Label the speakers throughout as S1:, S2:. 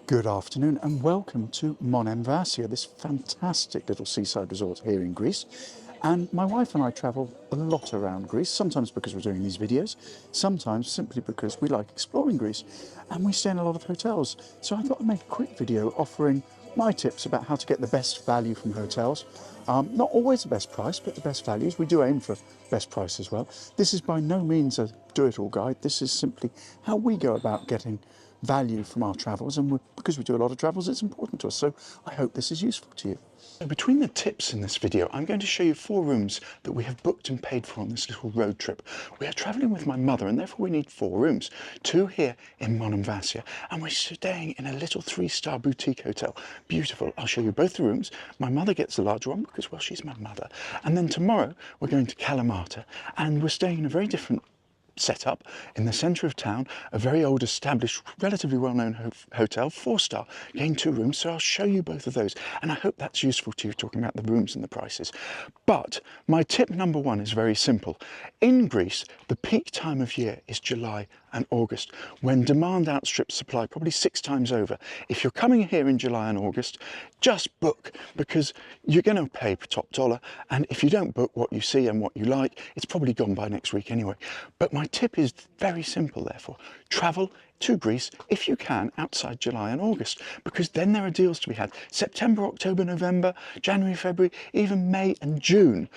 S1: Good afternoon and welcome to Monemvasia, this fantastic little seaside resort here in Greece. And my wife and I travel a lot around Greece, sometimes because we're doing these videos, sometimes simply because we like exploring Greece, and we stay in a lot of hotels. So I thought I'd make a quick video offering my tips about how to get the best value from hotels. Not always the best price, but the best values. We do aim for best price as well. This is by no means a do-it-all guide. This is simply how we go about getting value from our travels, and because we do a lot of travels, it's important to us. So I hope this is useful to you. So between the tips in this video, I'm going to show you 4 rooms that we have booked and paid for on this little road trip. We are travelling with my mother, and therefore we need 4 rooms. 2 here in Monemvasia, and we're staying in a little 3-star boutique hotel. Beautiful. I'll show you both the rooms. My mother gets the larger one because, well, she's my mother. And then tomorrow we're going to Kalamata, and we're staying in a very different set up in the centre of town, a very old established, relatively well-known hotel, 4-star, again 2 rooms. So I'll show you both of those, and I hope that's useful to you, talking about the rooms and the prices. But my tip number 1 is very simple. In Greece, the peak time of year is July and August, when demand outstrips supply probably 6 times over. If you're coming here in July and August, just book, because you're going to pay top dollar, and if you don't book what you see and what you like, it's probably gone by next week anyway. But my tip is very simple, therefore. Travel to Greece, if you can, outside July and August, because then there are deals to be had. September, October, November, January, February, even May and June.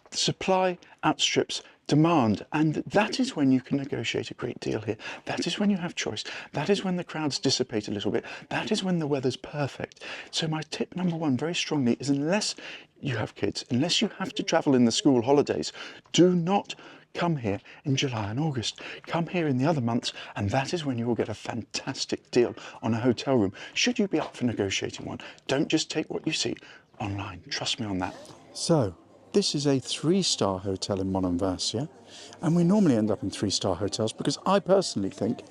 S1: Supply outstrips demand, and that is when you can negotiate a great deal here. That is when you have choice. That is when the crowds dissipate a little bit. That is when the weather's perfect. So my tip number 1 very strongly is, unless you have kids, unless you have to travel in the school holidays, do not come here in July and August. Come here in the other months, and that is when you will get a fantastic deal on a hotel room, should you be up for negotiating one. Don't just take what you see online. Trust me on that. So this is a 3-star hotel in Monemvasia, and we normally end up in 3-star hotels because I personally think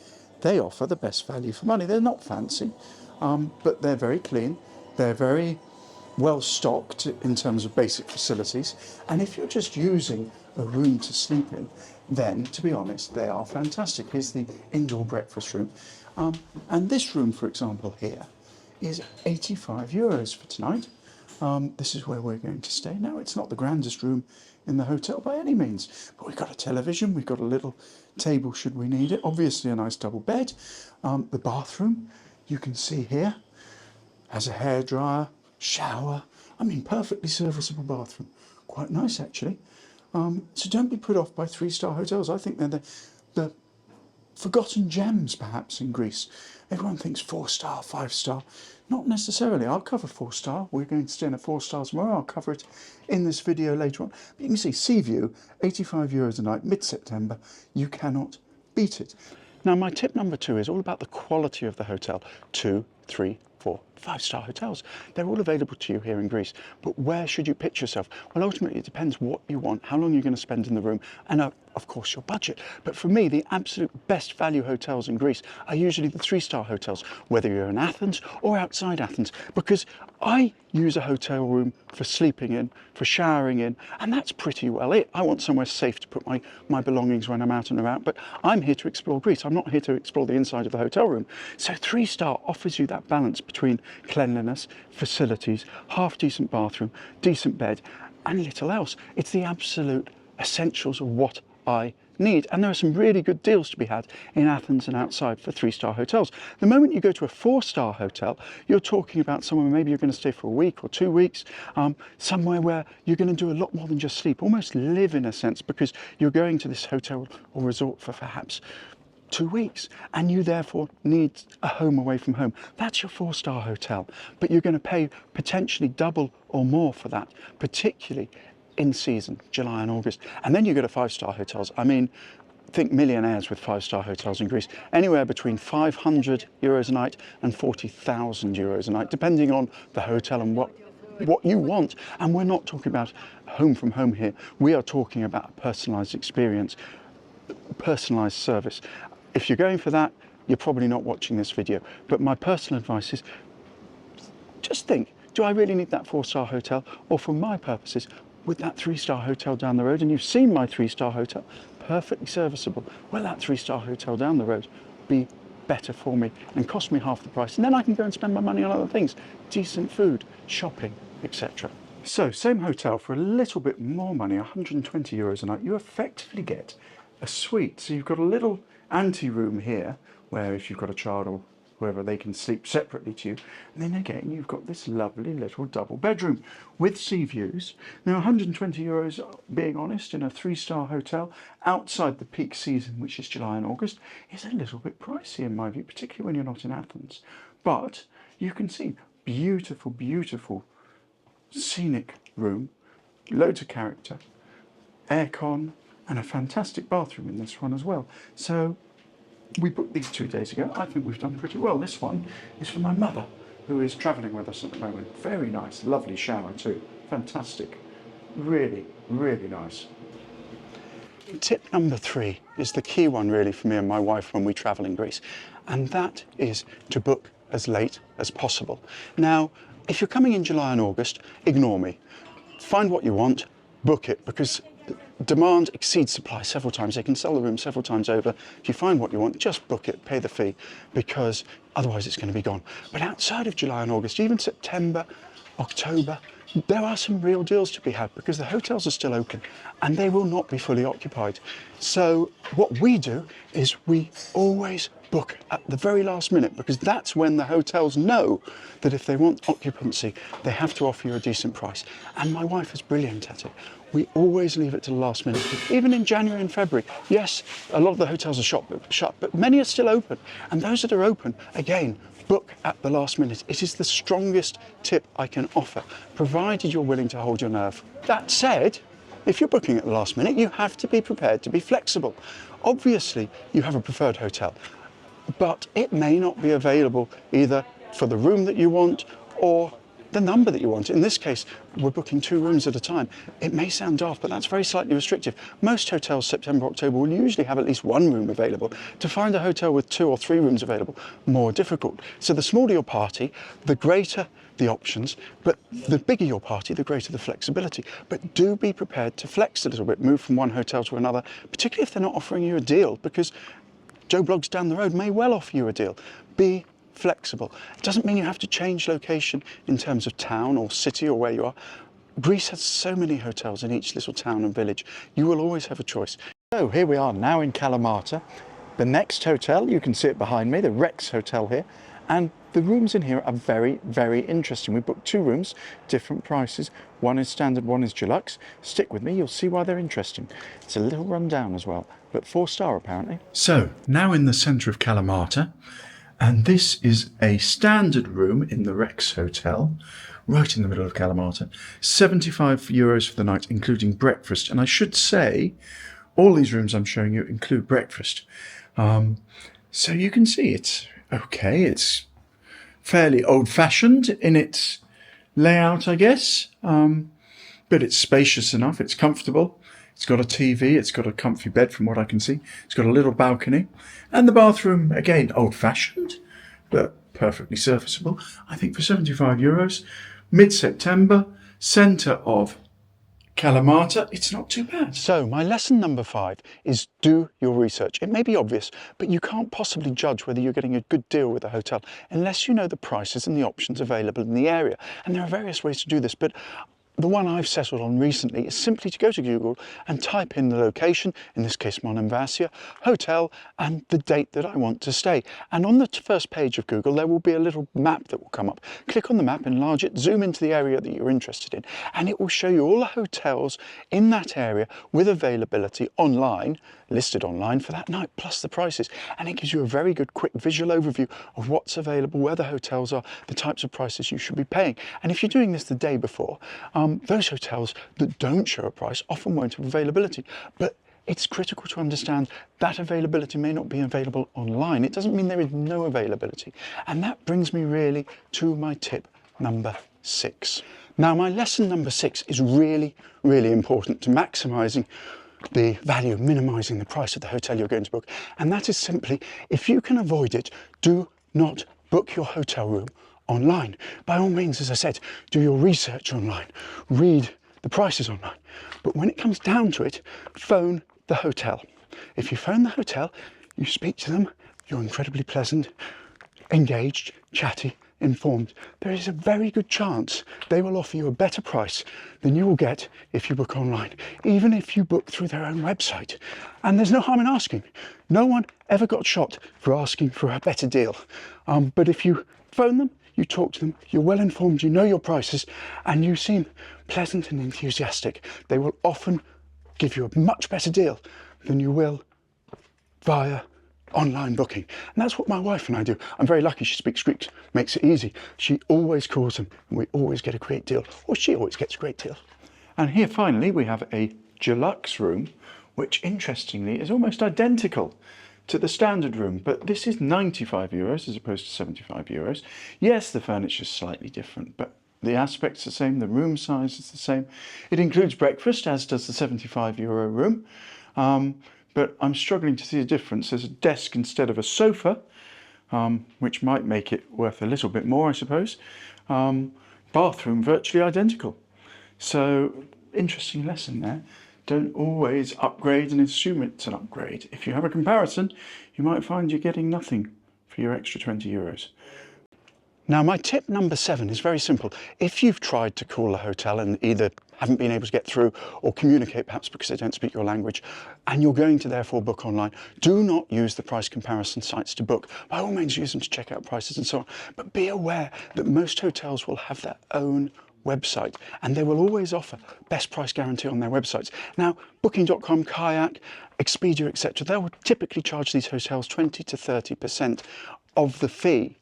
S1: they offer the best value for money. They're not fancy, but they're very clean. They're very well stocked in terms of basic facilities, and if you're just using a room to sleep in, then to be honest, they are fantastic. Here's the indoor breakfast room, and this room, for example, here is €85 for tonight. This is where we're going to stay. Now, it's not the grandest room in the hotel by any means, but we've got a television, we've got a little table should we need it, obviously a nice double bed. The bathroom, you can see here, has a hairdryer, shower. I mean, perfectly serviceable bathroom. Quite nice, actually. So don't be put off by 3-star hotels. I think they're the forgotten gems, perhaps, in Greece. Everyone thinks 4-star, 5-star. Not necessarily. I'll cover 4-star. We're going to stay in a 4-star tomorrow. I'll cover it in this video later on. But you can see Sea View, €85 a night, mid-September. You cannot beat it. Now, my tip number 2 is all about the quality of the hotel. 2, 3, 4, 5-star hotels. They're all available to you here in Greece, but where should you pitch yourself? Well, ultimately it depends what you want, how long you're going to spend in the room, and of course your budget. But for me, the absolute best value hotels in Greece are usually the 3-star hotels, whether you're in Athens or outside Athens, because I use a hotel room for sleeping in, for showering in, and that's pretty well it. I want somewhere safe to put my belongings when I'm out and about, but I'm here to explore Greece. I'm not here to explore the inside of the hotel room. So 3-star offers you that balance between cleanliness, facilities, half-decent bathroom, decent bed, and little else. It's the absolute essentials of what I need, and there are some really good deals to be had in Athens and outside for 3-star hotels. The moment you go to a 4-star hotel, you're talking about somewhere maybe you're going to stay for a week or 2 weeks, somewhere where you're going to do a lot more than just sleep, almost live in a sense, because you're going to this hotel or resort for perhaps 2 weeks, and you therefore need a home away from home. That's your 4-star hotel, but you're going to pay potentially double or more for that, particularly in season, July and August. And then you go to 5-star hotels. I mean, think millionaires with 5-star hotels in Greece, anywhere between €500 a night and €40,000 a night, depending on the hotel and what you want. And we're not talking about home from home here. We are talking about a personalised experience, personalised service. If you're going for that, you're probably not watching this video. But my personal advice is, just think, do I really need that 4-star hotel? Or for my purposes, with that 3-star hotel down the road, and you've seen my 3-star hotel, perfectly serviceable, will that 3-star hotel down the road be better for me and cost me half the price. And then I can go and spend my money on other things, decent food, shopping, etc. So same hotel for a little bit more money, 120 euros a night, you effectively get a suite. So you've got a little ante-room here where if you've got a child or whoever, they can sleep separately to you. And then again, you've got this lovely little double bedroom with sea views. Now 120 euros, being honest, in a 3-star hotel outside the peak season, which is July and August, is a little bit pricey in my view, particularly when you're not in Athens. But you can see beautiful, beautiful scenic room, loads of character, aircon, and a fantastic bathroom in this one as well. So we booked these 2 days ago. I think we've done pretty well. This one is for my mother, who is travelling with us at the moment. Very nice, lovely shower too. Fantastic. Really, really nice. Tip number 3 is the key one really for me and my wife when we travel in Greece, and that is to book as late as possible. Now, if you're coming in July and August, ignore me. Find what you want, book it, because demand exceeds supply several times. They can sell the room several times over. If you find what you want, just book it, pay the fee, because otherwise it's going to be gone. But outside of July and August, even September, October, there are some real deals to be had because the hotels are still open and they will not be fully occupied. So what we do is we always book at the very last minute, because that's when the hotels know that if they want occupancy, they have to offer you a decent price. And my wife is brilliant at it. We always leave it to the last minute. Even in January and February, yes, a lot of the hotels are shut, but many are still open. And those that are open, again, book at the last minute. It is the strongest tip I can offer, provided you're willing to hold your nerve. That said, if you're booking at the last minute, you have to be prepared to be flexible. Obviously, you have a preferred hotel, but it may not be available either for the room that you want or the number that you want. In this case, we're booking 2 rooms at a time. It may sound daft, but that's very slightly restrictive. Most hotels, September, October, will usually have at least 1 room available. To find a hotel with 2 or 3 rooms available, more difficult. So the smaller your party, the greater the options, but the bigger your party, the greater the flexibility. But do be prepared to flex a little bit, move from one hotel to another, particularly if they're not offering you a deal, because Joe Bloggs down the road may well offer you a deal. Be flexible. It doesn't mean you have to change location in terms of town or city or where you are. Greece has so many hotels in each little town and village. You will always have a choice. So here we are now in Kalamata. The next hotel, you can see it behind me, the Rex Hotel here. And the rooms in here are very, very interesting. We booked 2 rooms, different prices. One is standard, one is deluxe. Stick with me, you'll see why they're interesting. It's a little run down as well, but 4-star apparently. So now in the centre of Kalamata, and this is a standard room in the Rex Hotel, right in the middle of Kalamata. 75 euros for the night, including breakfast. And I should say, all these rooms I'm showing you include breakfast. So you can see it's okay. It's fairly old-fashioned in its layout, I guess. But it's spacious enough. It's comfortable. It's got a TV, it's got a comfy bed from what I can see. It's got a little balcony. And the bathroom, again, old-fashioned, but perfectly serviceable. I think for 75 euros, mid-September, centre of Kalamata, it's not too bad. So my lesson number 5 is do your research. It may be obvious, but you can't possibly judge whether you're getting a good deal with a hotel unless you know the prices and the options available in the area. And there are various ways to do this, but the one I've settled on recently is simply to go to Google and type in the location, in this case Monemvasia, hotel, and the date that I want to stay. And on the first page of Google, there will be a little map that will come up. Click on the map, enlarge it, zoom into the area that you're interested in, and it will show you all the hotels in that area with availability online, listed online for that night, plus the prices. And it gives you a very good quick visual overview of what's available, where the hotels are, the types of prices you should be paying. And if you're doing this the day before, those hotels that don't show a price often won't have availability. But it's critical to understand that availability may not be available online. It doesn't mean there is no availability. And that brings me really to my tip number 6. Now, my lesson number 6 is really, really important to maximising the value, minimising the price of the hotel you're going to book. And that is simply, if you can avoid it, do not book your hotel room online. By all means, as I said, do your research online, read the prices online. But when it comes down to it, phone the hotel. If you phone the hotel, you speak to them, you're incredibly pleasant, engaged, chatty, informed, there is a very good chance they will offer you a better price than you will get if you book online, even if you book through their own website. And there's no harm in asking. No one ever got shot for asking for a better deal. But if you phone them, you talk to them, you're well informed, you know your prices, and you seem pleasant and enthusiastic, they will often give you a much better deal than you will via online booking. And that's what my wife and I do. I'm very lucky she speaks Greek, makes it easy. She always calls them and we always get a great deal, or she always gets a great deal. And here finally we have a deluxe room, which interestingly is almost identical to the standard room, but this is 95 euros as opposed to 75 euros. Yes, the furniture is slightly different, but the aspect's the same, the room size is the same. It includes breakfast, as does the 75 euro room. But I'm struggling to see a difference. There's a desk instead of a sofa, which might make it worth a little bit more, I suppose. Bathroom virtually identical. So, interesting lesson there. Don't always upgrade and assume it's an upgrade. If you have a comparison, you might find you're getting nothing for your extra 20 euros. Now, my tip number 7 is very simple. If you've tried to call a hotel and either haven't been able to get through or communicate perhaps because they don't speak your language, and you're going to therefore book online, do not use the price comparison sites to book. By all means, use them to check out prices and so on. But be aware that most hotels will have their own website and they will always offer best price guarantee on their websites. Now, Booking.com, Kayak, Expedia, etc., they will typically charge these hotels 20 to 30% of the fee,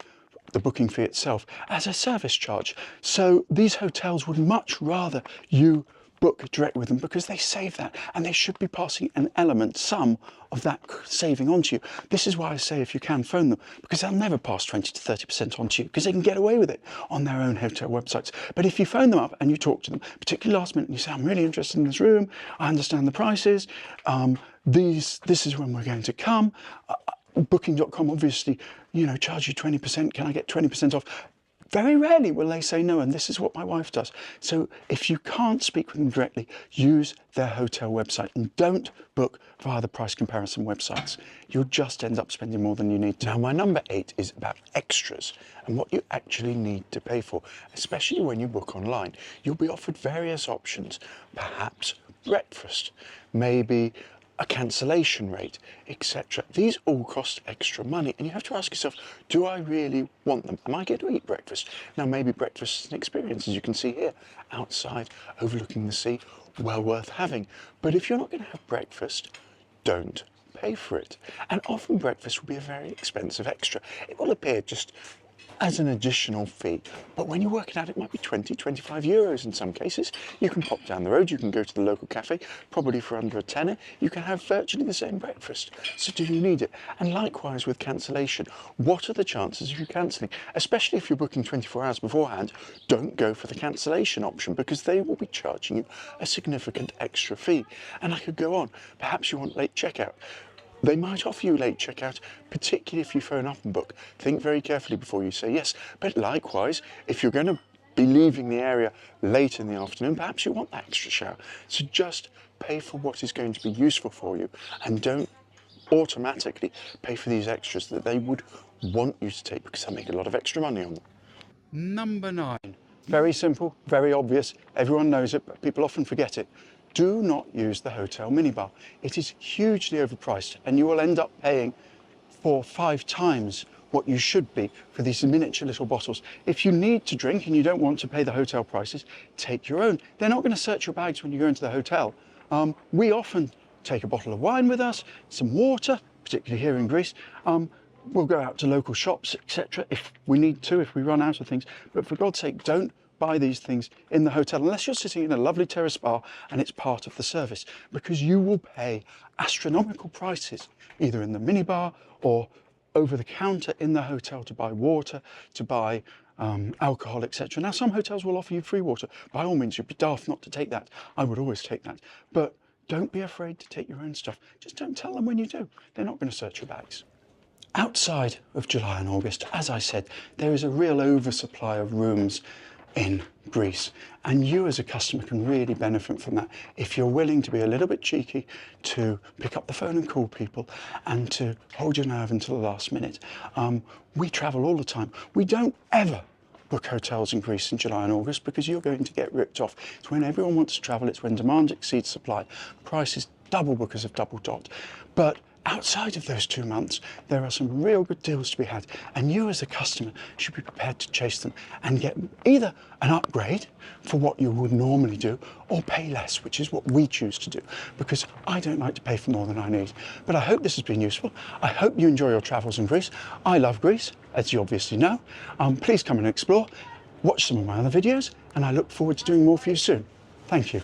S1: the booking fee itself, as a service charge. So these hotels would much rather you book direct with them because they save that and they should be passing an element, some of that saving onto you. This is why I say if you can phone them, because they'll never pass 20 to 30% onto you because they can get away with it on their own hotel websites. But if you phone them up and you talk to them, particularly last minute, and you say, I'm really interested in this room, I understand the prices, this is when we're going to come, Booking.com obviously, charge you 20%. Can I get 20% off? Very rarely will they say no, and this is what my wife does. So if you can't speak with them directly, use their hotel website and don't book via the price comparison websites. You'll just end up spending more than you need to. Now, my number 8 is about extras and what you actually need to pay for, especially when you book online. You'll be offered various options, perhaps breakfast, maybe a cancellation rate, etc. These all cost extra money and you have to ask yourself, do I really want them? Am I going to eat breakfast? Now, maybe breakfast is an experience, as you can see here, outside, overlooking the sea, well worth having. But if you're not going to have breakfast, don't pay for it. And often breakfast will be a very expensive extra. It will appear just as an additional fee, but when you work it out, it might be 20, 25 euros in some cases. You can pop down the road, you can go to the local cafe, probably for under a tenner, you can have virtually the same breakfast. So do you need it? And likewise with cancellation, what are the chances of you cancelling? Especially if you're booking 24 hours beforehand, don't go for the cancellation option because they will be charging you a significant extra fee. And I could go on. Perhaps you want late checkout. They might offer you late checkout, particularly if you phone up and book. Think very carefully before you say yes. But likewise, if you're going to be leaving the area late in the afternoon, perhaps you want that extra shower. So just pay for what is going to be useful for you and don't automatically pay for these extras that they would want you to take because they make a lot of extra money on them. Number 9. Very simple, very obvious. Everyone knows it, but people often forget it. Do not use the hotel minibar. It is hugely overpriced and you will end up paying 4 or 5 times what you should be for these miniature little bottles. If you need to drink and you don't want to pay the hotel prices, take your own. They're not going to search your bags when you go into the hotel. We often take a bottle of wine with us, some water, particularly here in Greece. We'll go out to local shops, etc. if we need to, if we run out of things. But for God's sake, don't buy these things in the hotel unless you're sitting in a lovely terrace bar and it's part of the service, because you will pay astronomical prices either in the minibar or over the counter in the hotel to buy water, to buy alcohol, etc. Now, some hotels will offer you free water. By all means, you'd be daft not to take that. I would always take that. But don't be afraid to take your own stuff. Just don't tell them when you do. They're not going to search your bags. Outside of July and August, as I said, there is a real oversupply of rooms in Greece. And you as a customer can really benefit from that if you're willing to be a little bit cheeky, to pick up the phone and call people, and to hold your nerve until the last minute. We travel all the time. We don't ever book hotels in Greece in July and August because you're going to get ripped off. It's when everyone wants to travel, it's when demand exceeds supply. Prices double because of double dot. But outside of those 2 months, there are some real good deals to be had, and you as a customer should be prepared to chase them and get either an upgrade for what you would normally do, or pay less, which is what we choose to do, because I don't like to pay for more than I need. But I hope this has been useful. I hope you enjoy your travels in Greece. I love Greece, as you obviously know. Please come and explore, watch some of my other videos, and I look forward to doing more for you soon. Thank you.